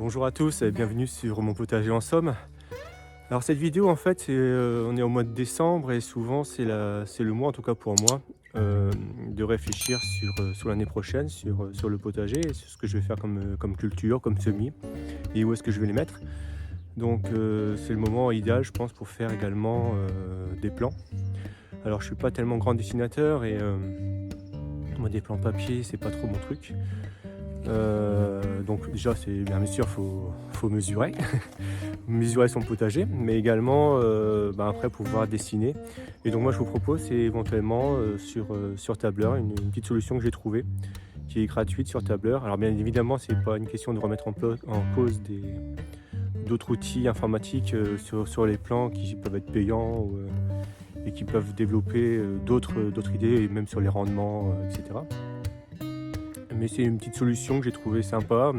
Bonjour à tous et bienvenue sur mon potager en somme. Alors cette vidéo en fait on est au mois de décembre et souvent c'est le mois en tout cas pour moi de réfléchir sur l'année prochaine, sur le potager et sur ce que je vais faire comme culture, comme semis et où est-ce que je vais les mettre. Donc c'est le moment idéal je pense pour faire également des plans. Alors je suis pas tellement grand dessinateur et moi des plans papier c'est pas trop mon truc. Donc déjà c'est bien sûr faut mesurer, mesurer son potager, mais également après pouvoir dessiner. Et donc moi je vous propose c'est éventuellement sur Tableur une petite solution que j'ai trouvée qui est gratuite sur Tableur. Alors bien évidemment c'est pas une question de remettre en cause d'autres outils informatiques sur les plans qui peuvent être payants et qui peuvent développer d'autres idées et même sur les rendements etc. Mais c'est une petite solution que j'ai trouvée sympa,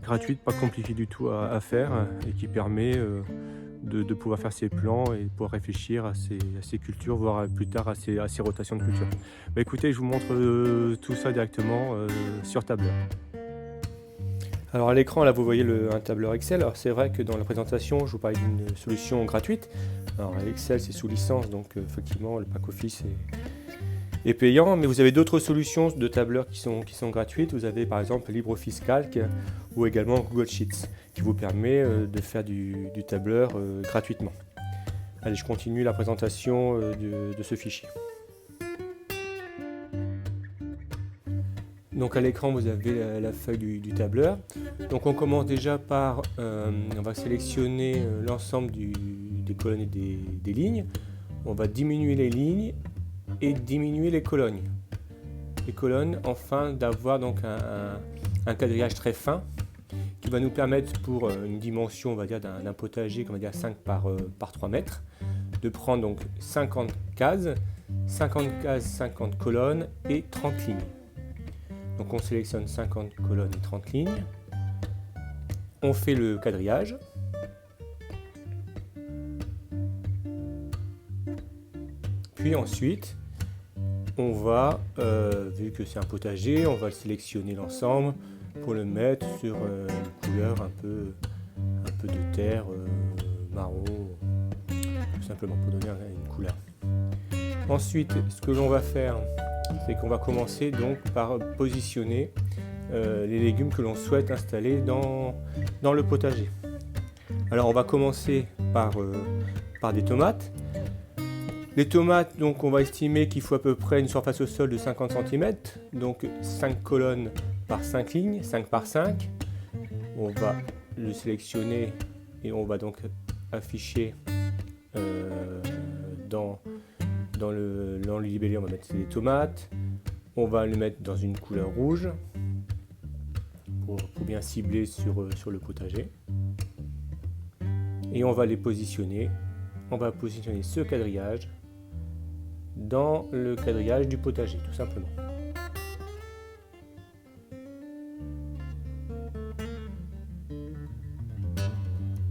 gratuite, pas compliquée du tout à faire et qui permet de pouvoir faire ses plans et de pouvoir réfléchir à ses cultures, voire plus tard à ses rotations de culture. Bah, écoutez, je vous montre tout ça directement sur Tableur. Alors à l'écran, là, vous voyez un tableur Excel. Alors c'est vrai que dans la présentation, je vous parlais d'une solution gratuite. Alors Excel, c'est sous licence, donc effectivement, le pack office est payant, mais vous avez d'autres solutions de tableurs qui sont gratuites. Vous avez par exemple LibreOffice Calc ou également Google Sheets qui vous permet de faire du tableur gratuitement. Allez, je continue la présentation de ce fichier. Donc à l'écran vous avez la feuille du tableur. Donc on commence déjà par, on va sélectionner l'ensemble des colonnes et des lignes. On va diminuer les lignes et diminuer les colonnes. Les colonnes afin d'avoir donc un quadrillage très fin qui va nous permettre pour une dimension on va dire d'un potager on va dire 5 par 3 mètres de prendre donc 50 cases, 50 colonnes et 30 lignes. Donc on sélectionne 50 colonnes et 30 lignes. On fait le quadrillage. Puis ensuite, on va, vu que c'est un potager, on va sélectionner l'ensemble pour le mettre sur une couleur un peu de terre, marron, tout simplement pour donner une couleur. Ensuite, ce que l'on va faire, c'est qu'on va commencer donc par positionner les légumes que l'on souhaite installer dans le potager. Alors on va commencer par des tomates. Les tomates, donc on va estimer qu'il faut à peu près une surface au sol de 50 cm, donc 5 colonnes par 5 lignes, 5 par 5. On va le sélectionner et on va donc afficher dans le libellé, on va mettre les tomates. On va le mettre dans une couleur rouge pour bien cibler sur le potager. Et on va les positionner. On va positionner ce quadrillage dans le quadrillage du potager, tout simplement.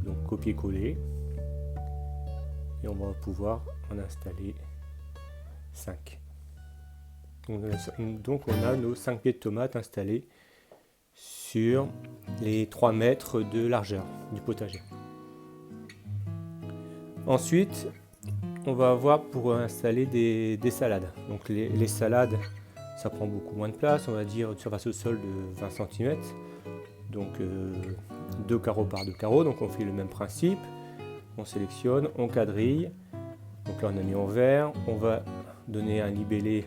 Donc copier-coller. Et on va pouvoir en installer 5. Donc on a nos 5 pieds de tomates installés sur les 3 mètres de largeur du potager. Ensuite, on va avoir pour installer des salades. Donc les salades, ça prend beaucoup moins de place, on va dire une surface au sol de 20 cm. Donc 2 carreaux par 2 carreaux, donc on fait le même principe. On sélectionne, on quadrille. Donc là on a mis en vert, on va donner un libellé,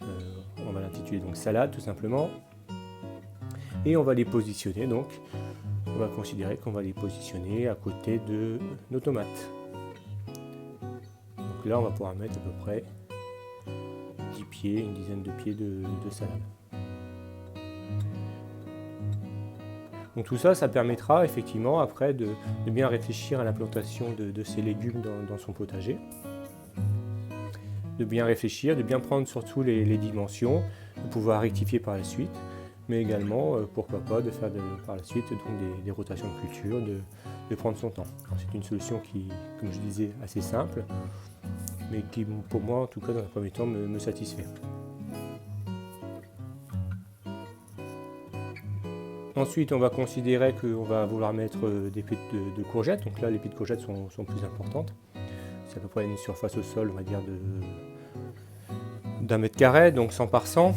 on va l'intituler donc salade tout simplement. Et on va les positionner, donc on va considérer qu'on va les positionner à côté de nos tomates. Donc là on va pouvoir mettre à peu près 10 pieds, une dizaine de pieds de salade. Donc tout ça, ça permettra effectivement après de bien réfléchir à l'implantation de ces légumes dans son potager. De bien réfléchir, de bien prendre surtout les dimensions, de pouvoir rectifier par la suite, mais également, pourquoi pas, de faire par la suite donc des rotations de culture, de prendre son temps. C'est une solution qui, comme je disais, assez simple, mais qui pour moi, en tout cas dans un premier temps, me satisfait. Ensuite, on va considérer qu'on va vouloir mettre des pieds de courgettes. Donc là, les pieds de courgettes sont plus importantes. C'est à peu près une surface au sol, on va dire, d'1 mètre carré, donc 100 par 100.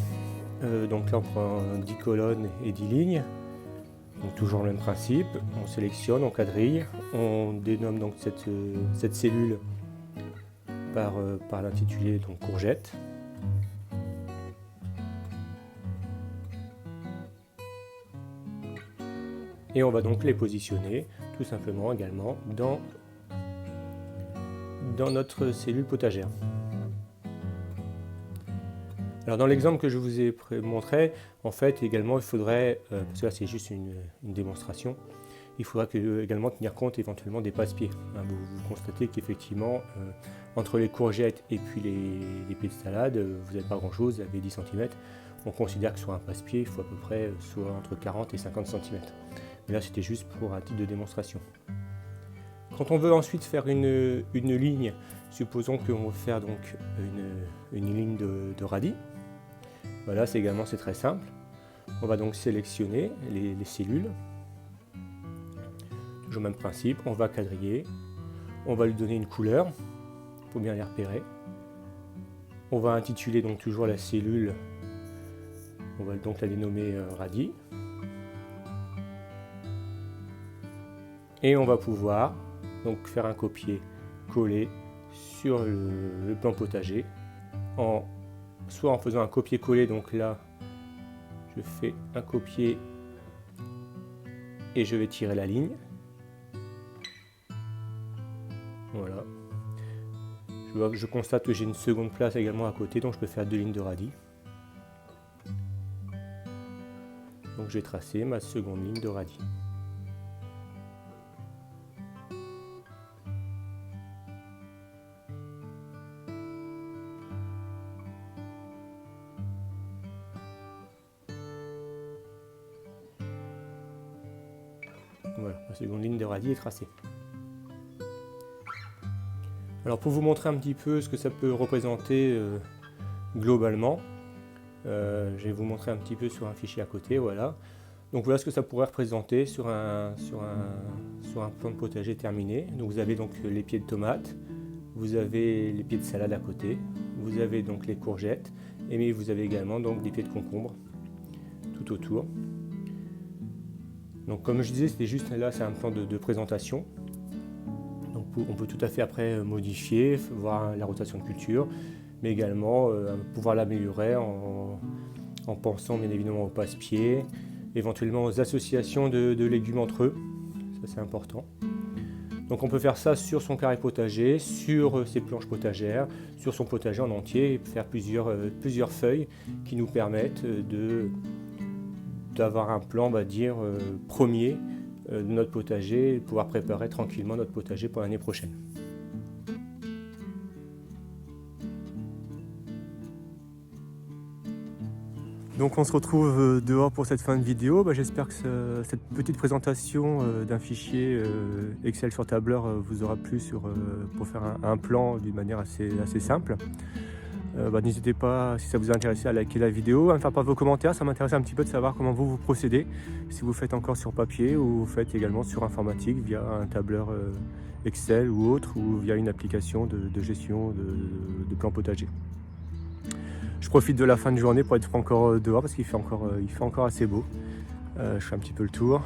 Donc là, on prend 10 colonnes et 10 lignes. Donc toujours le même principe. On sélectionne, on quadrille. On dénomme donc cette cellule par l'intitulé donc courgette. Et on va donc les positionner tout simplement également dans notre cellule potagère. Alors dans l'exemple que je vous ai montré, en fait également il faudrait, parce que là c'est juste une démonstration, il faudra également tenir compte éventuellement des passe-pieds. Vous constatez qu'effectivement entre les courgettes et puis les pieds de salade, vous n'avez pas grand chose, vous avez 10 cm. On considère que sur un passe-pied, il faut à peu près soit entre 40 et 50 cm. Mais là c'était juste pour un titre de démonstration. Quand on veut ensuite faire une ligne, supposons qu'on veut faire donc une ligne de radis. Voilà, c'est très simple. On va donc sélectionner les cellules. Toujours le même principe, on va quadriller. On va lui donner une couleur, pour bien les repérer. On va intituler donc toujours la cellule, on va donc la dénommer radis. Et on va pouvoir donc faire un copier-coller sur le plan potager, soit en faisant un copier-coller, donc là je fais un copier et je vais tirer la ligne. Voilà. Je constate que j'ai une seconde place également à côté, donc je peux faire 2 lignes de radis. Donc j'ai tracé ma seconde ligne de radis. Voilà, la seconde ligne de radis est tracée. Alors pour vous montrer un petit peu ce que ça peut représenter globalement, je vais vous montrer un petit peu sur un fichier à côté, voilà. Donc voilà ce que ça pourrait représenter sur un plan de potager terminé. Donc vous avez donc les pieds de tomates, vous avez les pieds de salade à côté, vous avez donc les courgettes, et vous avez également donc des pieds de concombre tout autour. Donc comme je disais, c'était juste là, c'est un plan de présentation. Donc on peut tout à fait après modifier, voir la rotation de culture, mais également pouvoir l'améliorer en pensant bien évidemment au passe-pied, éventuellement aux associations de légumes entre eux, ça c'est important. Donc on peut faire ça sur son carré potager, sur ses planches potagères, sur son potager en entier, et faire plusieurs feuilles qui nous permettent d'avoir un plan, on va dire, premier de notre potager et pouvoir préparer tranquillement notre potager pour l'année prochaine. Donc on se retrouve dehors pour cette fin de vidéo. J'espère que cette petite présentation d'un fichier Excel sur tableur vous aura plu pour faire un plan d'une manière assez simple. N'hésitez pas, si ça vous a intéressé, à liker la vidéo, à me faire part de vos commentaires. Ça m'intéresse un petit peu de savoir comment vous procédez, si vous faites encore sur papier ou vous faites également sur informatique via un tableur Excel ou autre, ou via une application de gestion de plan potager. Je profite de la fin de journée pour être encore dehors parce qu'il fait encore assez beau. Je fais un petit peu le tour.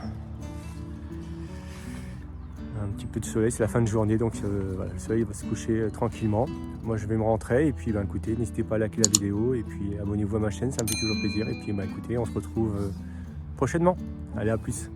Un petit peu de soleil, c'est la fin de journée, donc voilà, le soleil va se coucher tranquillement. Moi je vais me rentrer et puis écoutez, n'hésitez pas à liker la vidéo et puis abonnez-vous à ma chaîne, ça me fait toujours plaisir. Et puis écoutez, on se retrouve prochainement. Allez, à plus.